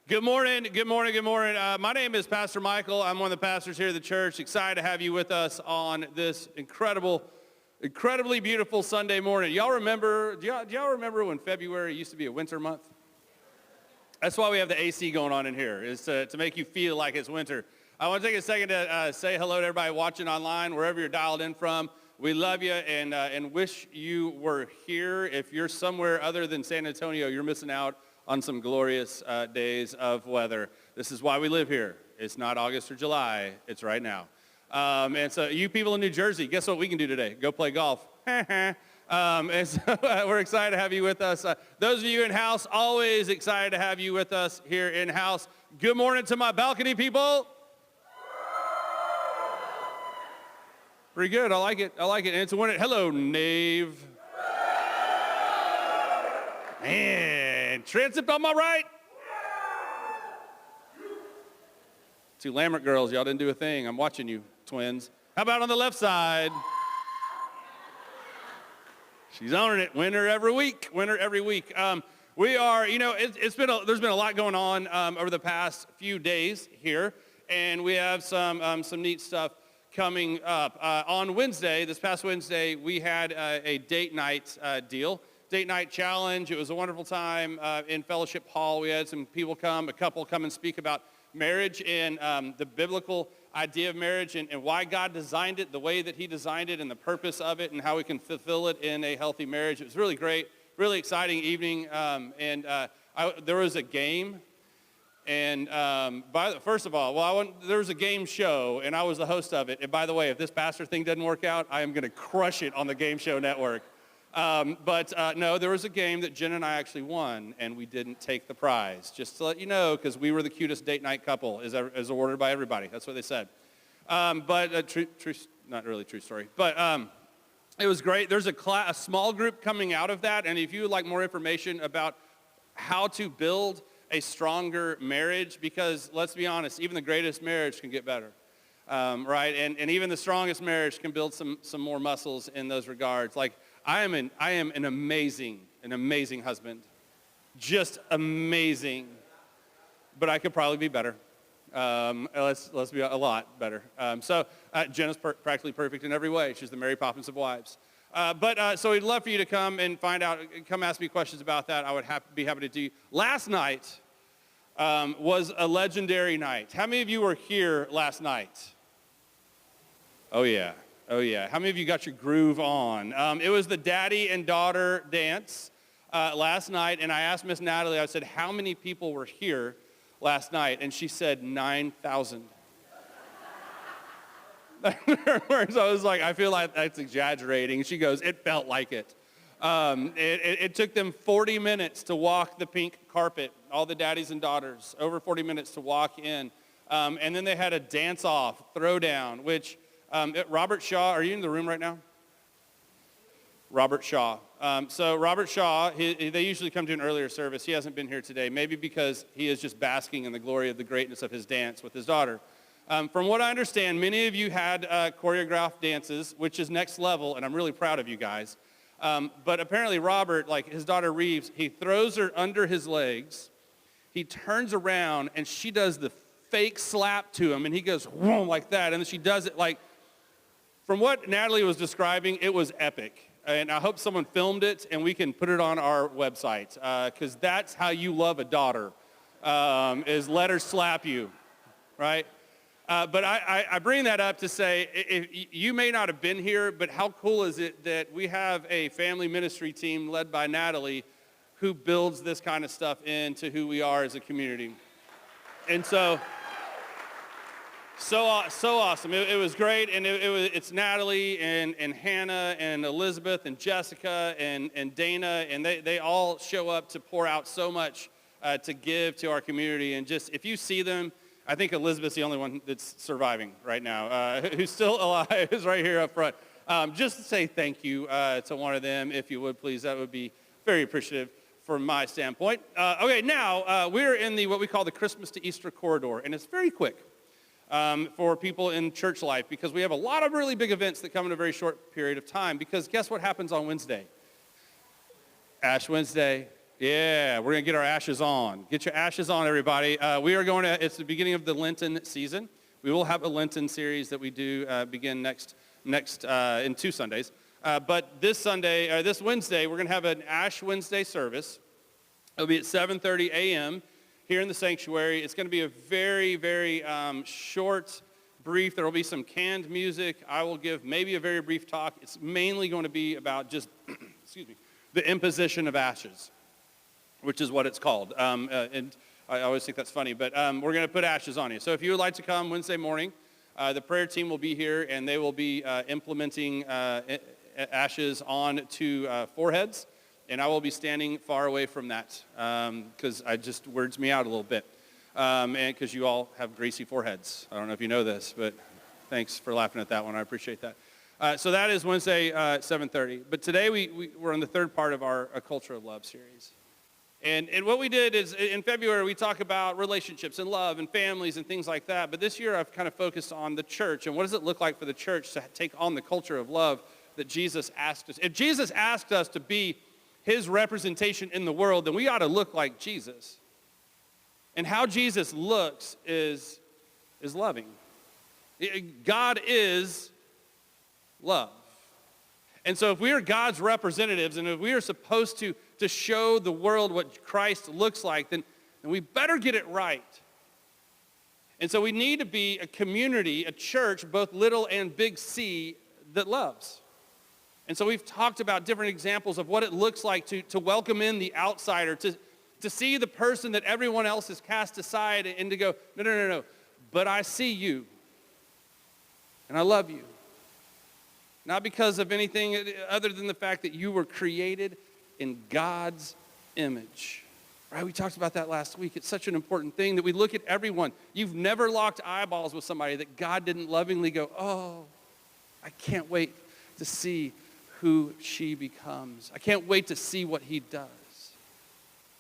Good morning, good morning, good morning. My name is Pastor Michael. I'm one of the pastors here at the church. Excited to have you with us on this incredibly beautiful Sunday morning. Do y'all remember when February used to be a winter month? That's why we have the AC going on in here, is to make you feel like it's winter. I want to take a second to say hello to everybody watching online, wherever you're dialed in from. We love you and wish you were here. If you're somewhere other than San Antonio, you're missing out on some glorious days of weather. This is why we live here. It's not August or July, it's right now. And so you people in New Jersey, guess what we can do today? Go play golf. And so we're excited to have you with us. Those of you in house, always excited to have you with us here in house. Good morning to my balcony people. Pretty good, I like it. And it's a winner. Hello, Nave. Man, transit on my right. Two Lambert girls, y'all didn't do a thing. I'm watching you, twins. How about on the left side? She's owning it. Winner every week. We are, there's been a lot going on over the past few days here, and we have some neat stuff coming up. On Wednesday, this past Wednesday, we had a date night deal. Date night challenge. It was a wonderful time in Fellowship Hall. We had some people come, a couple come and speak about marriage and the biblical idea of marriage and why God designed it, the way that he designed it and the purpose of it and how we can fulfill it in a healthy marriage. It was really great, really exciting evening. There was a game. And first of all, there was a game show, and I was the host of it. And by the way, if this pastor thing doesn't work out, I am going to crush it on the game show network. No, there was a game that Jen and I actually won, and we didn't take the prize. Just to let you know, because we were the cutest date night couple, as awarded by everybody. That's what they said. Not really true story. But it was great. There's a small group coming out of that, and if you would like more information about how to build a stronger marriage, because let's be honest, even the greatest marriage can get better. Right? And even the strongest marriage can build some more muscles in those regards. Like, I am an amazing husband. Just amazing. But I could probably be better. Let's be a lot better. Jen is practically perfect in every way. She's the Mary Poppins of wives. So we'd love for you to come and find out, come ask me questions about that. I would be happy to do. Last night was a legendary night. How many of you were here last night? Oh yeah. How many of you got your groove on? It was the daddy and daughter dance last night, and I asked Miss Natalie, I said, how many people were here last night? And she said 9,000. So I was like, I feel like that's exaggerating. She goes, it felt like it. It took them 40 minutes to walk the pink carpet, all the daddies and daughters, over 40 minutes to walk in. And then they had a dance-off, throwdown, which Robert Shaw, are you in the room right now? Robert Shaw. So Robert Shaw, they usually come to an earlier service. He hasn't been here today, maybe because he is just basking in the glory of the greatness of his dance with his daughter. From what I understand, many of you had choreographed dances, which is next level, and I'm really proud of you guys. But apparently Robert, like his daughter Reeves, he throws her under his legs, he turns around, and she does the fake slap to him, and he goes, whoa, like that, and then she does it like, from what Natalie was describing, it was epic. And I hope someone filmed it, and we can put it on our website, because that's how you love a daughter, is let her slap you, right? But I bring that up to say, you may not have been here, but how cool is it that we have a family ministry team led by Natalie who builds this kind of stuff into who we are as a community. And so awesome. It was great, and it's Natalie and Hannah and Elizabeth and Jessica and Dana, and they all show up to pour out so much to give to our community. And just, if you see them, I think Elizabeth's the only one that's surviving right now, who's still alive, is right here up front. Just to say thank you to one of them, if you would, please. That would be very appreciative from my standpoint. Okay, now we're in what we call the Christmas to Easter corridor, and it's very quick for people in church life, because we have a lot of really big events that come in a very short period of time, because guess what happens on Wednesday? Ash Wednesday, Yeah, we're going to get our ashes on. Get your ashes on, everybody. We are going to, it's the beginning of the Lenten season. We will have a Lenten series that we do begin next in 2 Sundays. But this Wednesday, we're going to have an Ash Wednesday service. It'll be at 7:30 a.m. here in the sanctuary. It's going to be a very, very short, brief. There will be some canned music. I will give maybe a very brief talk. It's mainly going to be about just, excuse me, the imposition of ashes, which is what it's called. And I always think that's funny, but we're going to put ashes on you. So if you would like to come Wednesday morning, the prayer team will be here, and they will be implementing ashes on to foreheads, and I will be standing far away from that because it just words me out a little bit, and because you all have greasy foreheads. I don't know if you know this, but thanks for laughing at that one. I appreciate that. So that is Wednesday, 7:30. But today we're on the third part of our A Culture of Love series. And what we did is, in February, we talk about relationships and love and families and things like that. But this year, I've kind of focused on the church. And what does it look like for the church to take on the culture of love that Jesus asked us? If Jesus asked us to be his representation in the world, then we ought to look like Jesus. And how Jesus looks is loving. God is love. And so if we are God's representatives, and if we are supposed to show the world what Christ looks like, then we better get it right. And so we need to be a community, a church, both little and big C, that loves. And so we've talked about different examples of what it looks like to welcome in the outsider, to see the person that everyone else has cast aside, and to go, no, but I see you, and I love you. Not because of anything other than the fact that you were created in God's image. Right? We talked about that last week. It's such an important thing that we look at everyone. You've never locked eyeballs with somebody that God didn't lovingly go, oh, I can't wait to see who she becomes. I can't wait to see what he does.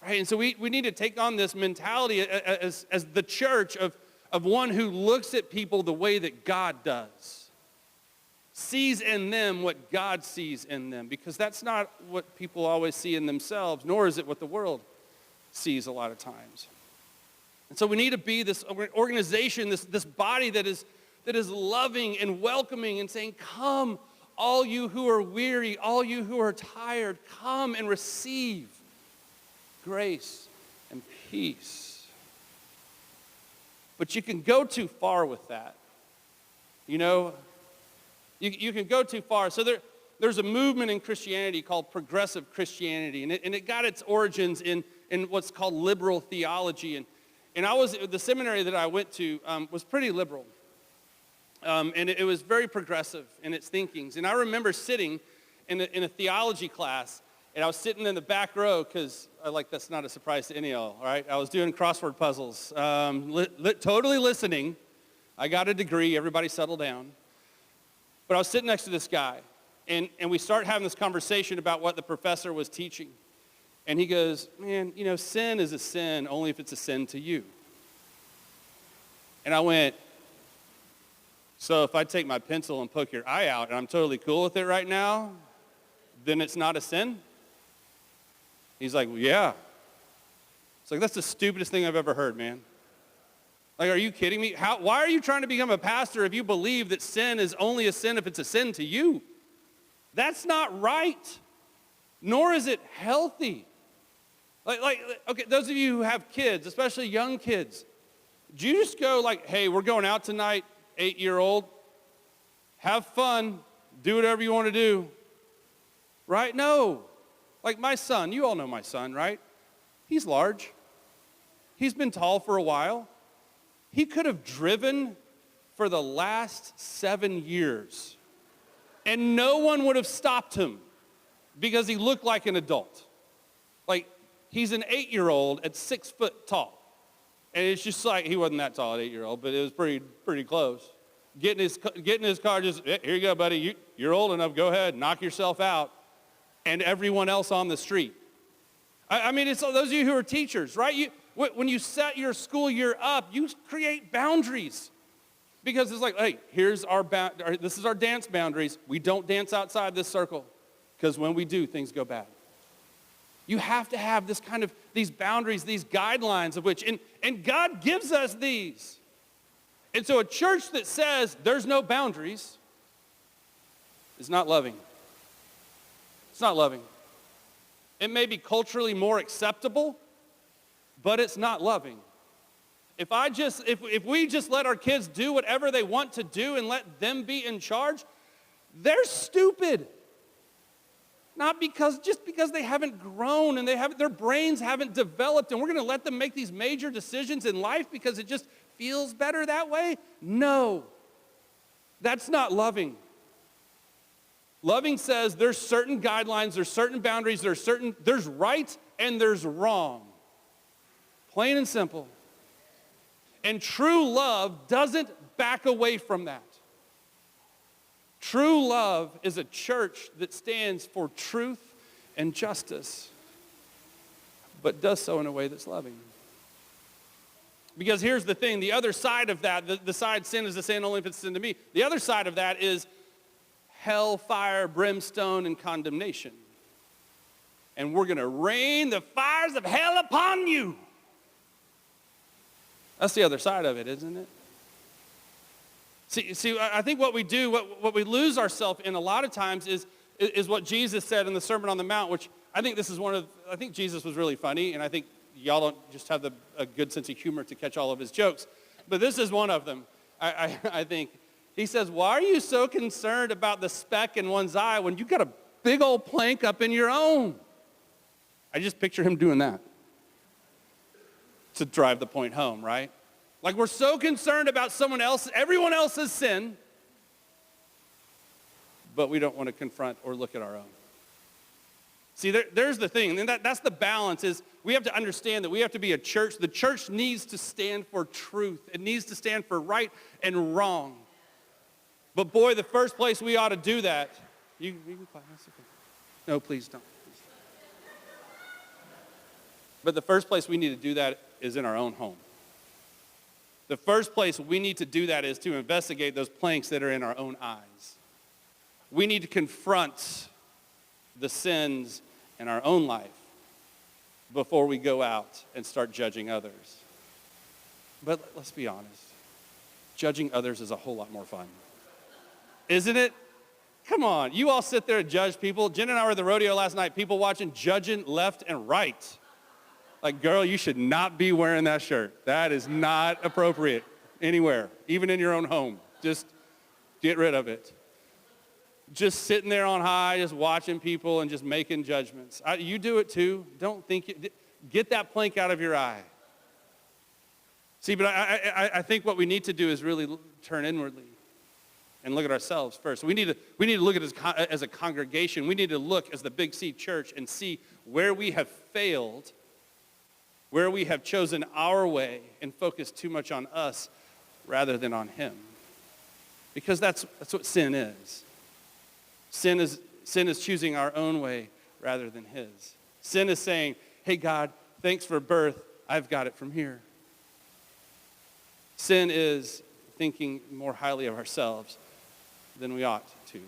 Right? And so we need to take on this mentality as the church of one who looks at people the way that God does. Sees in them what God sees in them, because that's not what people always see in themselves, nor is it what the world sees a lot of times. And so we need to be this organization, this body that is loving and welcoming and saying, come, all you who are weary, all you who are tired, come and receive grace and peace. But you can go too far with that. You know, you can go too far. So there's a movement in Christianity called progressive Christianity, and it got its origins in what's called liberal theology. And the seminary that I went to was pretty liberal, and it was very progressive in its thinkings. And I remember sitting in a theology class, and I was sitting in the back row because that's not a surprise to any of y'all, all right? I was doing crossword puzzles, totally listening. I got a degree. Everybody settle down. But I was sitting next to this guy, and we start having this conversation about what the professor was teaching. And he goes, man, sin is a sin only if it's a sin to you. And I went, so if I take my pencil and poke your eye out and I'm totally cool with it right now, then it's not a sin? He's like, well, yeah. It's like, that's the stupidest thing I've ever heard, man. Like, are you kidding me? Why are you trying to become a pastor if you believe that sin is only a sin if it's a sin to you? That's not right, nor is it healthy. Okay, those of you who have kids, especially young kids, do you just go like, hey, we're going out tonight, 8-year-old, have fun, do whatever you want to do, right? No. Like my son, you all know my son, right? He's large. He's been tall for a while. He could have driven for the last 7 years, and no one would have stopped him because he looked like an adult. Like, he's an 8-year-old at 6 foot tall. And it's just like, he wasn't that tall at 8-year-old, but it was pretty close. Get in his car, just, here you go, buddy. You're old enough, go ahead, knock yourself out. And everyone else on the street. I mean, it's those of you who are teachers, right? When you set your school year up, you create boundaries. Because it's like, hey, this is our dance boundaries. We don't dance outside this circle. Because when we do, things go bad. You have to have this kind of, these boundaries, these guidelines of which, and God gives us these. And so a church that says there's no boundaries is not loving. It's not loving. It may be culturally more acceptable, but it's not loving. If we just let our kids do whatever they want to do and let them be in charge, they're stupid. Not just because they haven't grown and their brains haven't developed, and we're going to let them make these major decisions in life because it just feels better that way? No. That's not loving. Loving says there's certain guidelines, there's certain boundaries, there's right and there's wrong. Plain and simple. And true love doesn't back away from that. True love is a church that stands for truth and justice, but does so in a way that's loving. Because here's the thing, the other side of that, the side sin is the sin only if it's sin to me. The other side of that is hell, fire, brimstone, and condemnation. And we're going to rain the fires of hell upon you. That's the other side of it, isn't it? See, I think what we do, what we lose ourselves in a lot of times is what Jesus said in the Sermon on the Mount, which I think I think Jesus was really funny, and I think y'all don't just have a good sense of humor to catch all of his jokes. But this is one of them, I think. He says, why are you so concerned about the speck in one's eye when you got a big old plank up in your own? I just picture him doing that to drive the point home, right? Like we're so concerned about everyone else's sin, but we don't want to confront or look at our own. See, there's the thing, and that's the balance is we have to understand that we have to be a church. The church needs to stand for truth. It needs to stand for right and wrong. But boy, the first place we ought to do that, you can clap, that's okay. No, please don't. But the first place we need to do that is in our own home. The first place we need to do that is to investigate those planks that are in our own eyes. We need to confront the sins in our own life before we go out and start judging others. But let's be honest, judging others is a whole lot more fun. Isn't it? Come on, you all sit there and judge people. Jen and I were at the rodeo last night, people watching, judging left and right. Like, girl, you should not be wearing that shirt. That is not appropriate anywhere, even in your own home. Just get rid of it. Just sitting there on high, just watching people and just making judgments. You do it too. Don't think, get that plank out of your eye. See, but I think what we need to do is really turn inwardly and look at ourselves first. We need to look at it as a congregation. We need to look as the Big C Church and see where we have failed, where we have chosen our way and focused too much on us rather than on him. Because that's what sin is. Sin is choosing our own way rather than his. Sin is saying, hey God, thanks for birth, I've got it from here. Sin is thinking more highly of ourselves than we ought to.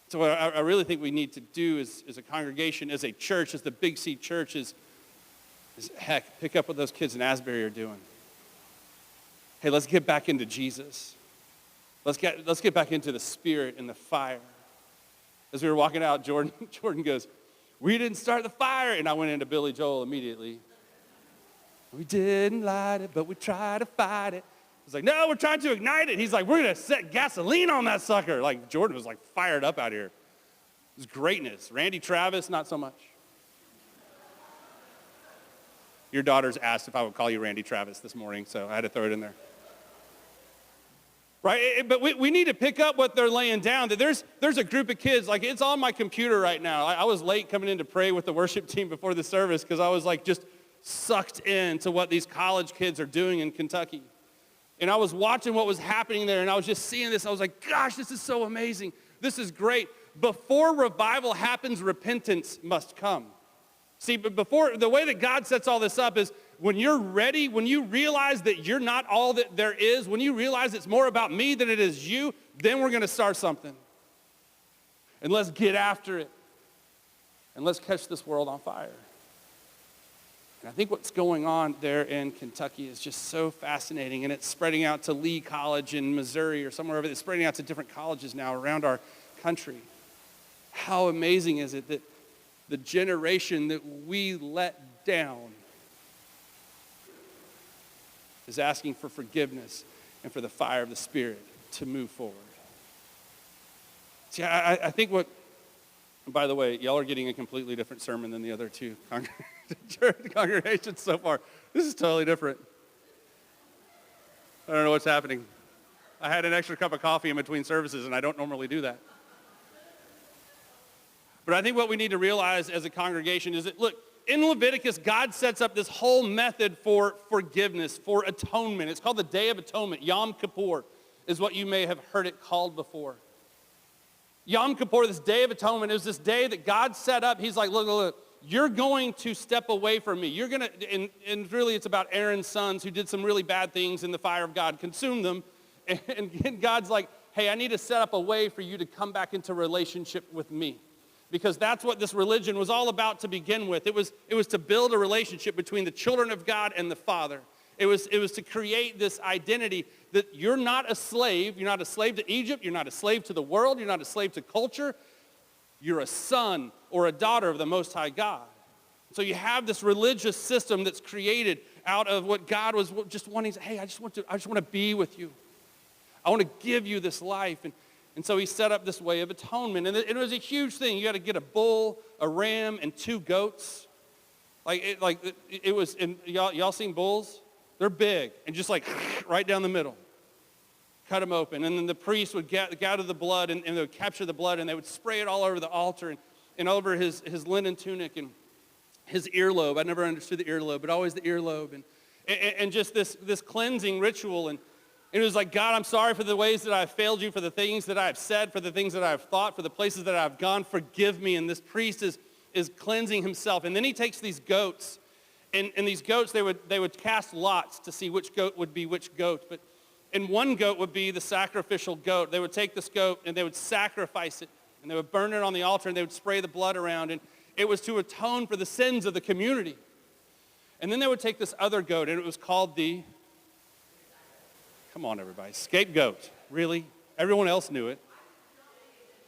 So what I really think we need to do as a congregation, as a church, as the Big C Church is heck, pick up what those kids in Asbury are doing. Hey, let's get back into Jesus. Let's get back into the Spirit and the fire. As we were walking out, Jordan goes, we didn't start the fire. And I went into Billy Joel immediately. We didn't light it, but we tried to fight it. I was like, no, we're trying to ignite it. He's like, we're going to set gasoline on that sucker. Like, Jordan was like fired up out here. It was greatness. Randy Travis, not so much. Your daughters asked if I would call you Randy Travis this morning, so I had to throw it in there. Right? But we need to pick up what they're laying down. That there's a group of kids, like it's on my computer right now. I was late coming in to pray with the worship team before the service because I was like just sucked into what these college kids are doing in Kentucky. And I was watching what was happening there, and I was just seeing this. I was like, gosh, this is so amazing. This is great. Before revival happens, repentance must come. See, but before, the way that God sets all this up is when you're ready, when you realize that you're not all that there is, when you realize it's more about me than it is you, then we're going to start something. And let's get after it. and let's catch this world on fire. And I think what's going on there in Kentucky is just so fascinating, and it's spreading out to Lee College in Missouri or somewhere over there. It's spreading out to different colleges now around our country. How amazing is it that the generation that we let down is asking for forgiveness and for the fire of the Spirit to move forward. See, I think what, by the way, y'all are getting a completely different sermon than the other two congregations so far. This is totally different. I don't know what's happening. I had an extra cup of coffee in between services, and I don't normally do that. But I think what we need to realize as a congregation is that, look, in Leviticus, God sets up this whole method for forgiveness, for atonement. It's called the Day of Atonement. Yom Kippur is what you may have heard it called before. Yom Kippur, this Day of Atonement, it was this day that God set up. He's like, look, you're going to step away from me. You're going to, and really it's about Aaron's sons who did some really bad things, and the fire of God consumed them. And God's like, hey, I need to set up a way for you to come back into relationship with me. Because that's what this religion was all about to begin with. It was to build a relationship between the children of God and the Father. It was to create this identity that you're not a slave. You're not a slave to Egypt. You're not a slave to the world. You're not a slave to culture. You're a son or a daughter of the Most High God. So you have this religious system that's created out of what God was just wanting to, hey, I just want to be with you. I want to give you this life. And so he set up this way of atonement. And it was a huge thing. You got to get a bull, a ram, and 2 goats. It was, and y'all seen bulls? They're big and just like right down the middle. Cut them open. And then the priest would gather the blood and they would capture the blood and they would spray it all over the altar and all over his linen tunic and his earlobe. I never understood the earlobe, but always the earlobe. And just this cleansing ritual. And it was like, God, I'm sorry for the ways that I've failed you, for the things that I've said, for the things that I've thought, for the places that I've gone. Forgive me. And this priest is cleansing himself. And then he takes these goats. And these goats, they would cast lots to see which goat would be which goat. And one goat would be the sacrificial goat. They would take this goat and they would sacrifice it. And they would burn it on the altar and they would spray the blood around. And it was to atone for the sins of the community. And then they would take this other goat and it was called the, come on everybody, scapegoat. Really? Everyone else knew it.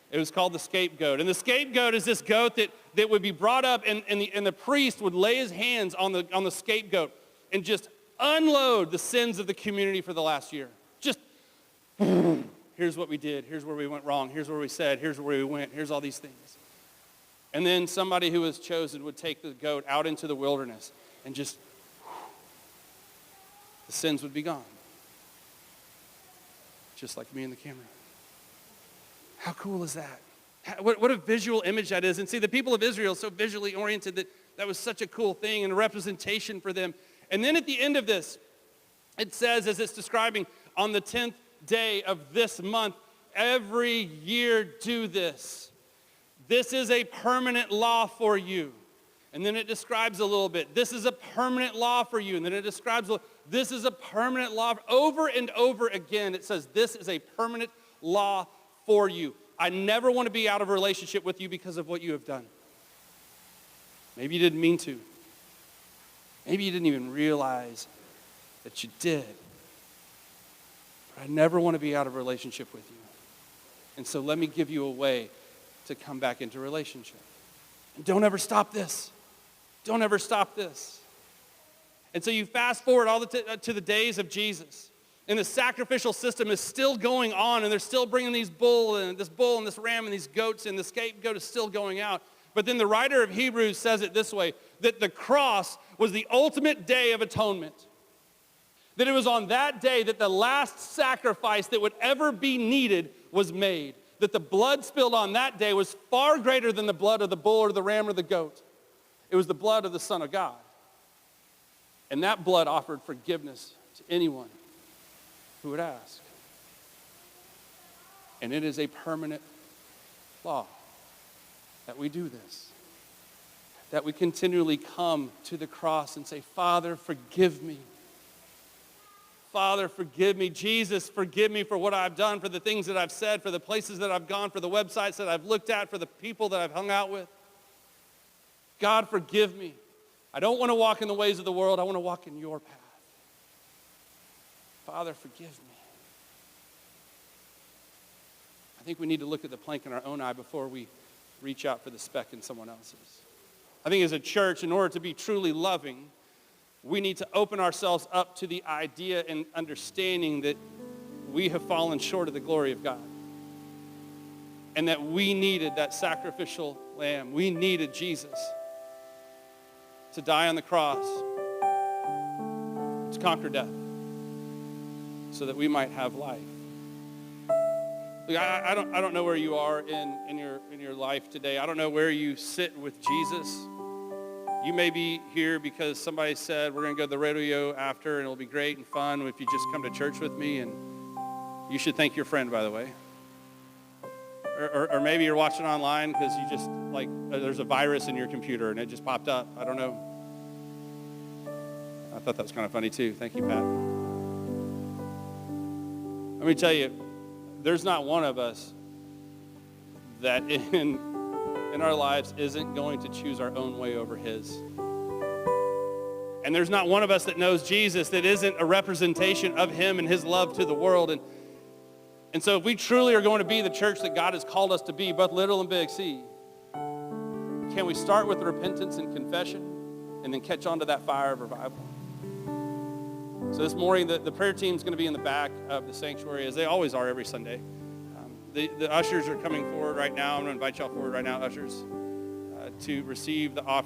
It was called the scapegoat. And the scapegoat is this goat that would be brought up and the priest would lay his hands on the scapegoat and just unload the sins of the community for the last year. Just, here's what we did. Here's where we went wrong. Here's where we said. Here's where we went. Here's all these things. And then somebody who was chosen would take the goat out into the wilderness and just, the sins would be gone. Just like me in the camera. How cool is that? What a visual image that is. And see, the people of Israel so visually oriented that was such a cool thing and a representation for them. And then at the end of this, it says, as it's describing, on the 10th day of this month, every year do this. This is a permanent law for you. And then it describes a little bit. This is a permanent law for you. And then it describes, this is a permanent law. Over and over again, it says, this is a permanent law for you. I never want to be out of a relationship with you because of what you have done. Maybe you didn't mean to. Maybe you didn't even realize that you did. But I never want to be out of a relationship with you. And so let me give you a way to come back into relationship. And don't ever stop this. Don't ever stop this. And so you fast forward all to the days of Jesus. And the sacrificial system is still going on, and they're still bringing this bull and this ram and these goats, and the scapegoat is still going out. But then the writer of Hebrews says it this way, that the cross was the ultimate day of atonement. That it was on that day that the last sacrifice that would ever be needed was made. That the blood spilled on that day was far greater than the blood of the bull or the ram or the goat. It was the blood of the Son of God. And that blood offered forgiveness to anyone who would ask. And it is a permanent law that we do this. That we continually come to the cross and say, Father, forgive me. Father, forgive me. Jesus, forgive me for what I've done, for the things that I've said, for the places that I've gone, for the websites that I've looked at, for the people that I've hung out with. God, forgive me. I don't want to walk in the ways of the world. I want to walk in your path. Father, forgive me. I think we need to look at the plank in our own eye before we reach out for the speck in someone else's. I think as a church, in order to be truly loving, we need to open ourselves up to the idea and understanding that we have fallen short of the glory of God. And that we needed that sacrificial lamb. We needed Jesus to die on the cross, to conquer death, so that we might have life. Look, I don't know where you are in your life today. I don't know where you sit with Jesus. You may be here because somebody said, we're going to go to the rodeo after, and it'll be great and fun if you just come to church with me. And you should thank your friend, by the way. Or maybe you're watching online because you just, like, there's a virus in your computer and it just popped up. I don't know. I thought that was kind of funny too. Thank you, Pat. Let me tell you, there's not one of us that in our lives isn't going to choose our own way over his. And there's not one of us that knows Jesus that isn't a representation of him and his love to the world. And so if we truly are going to be the church that God has called us to be, both little and big C, can we start with repentance and confession and then catch on to that fire of revival? So this morning, the prayer team is going to be in the back of the sanctuary, as they always are every Sunday. The ushers are coming forward right now. I'm going to invite y'all forward right now, ushers, to receive the offering.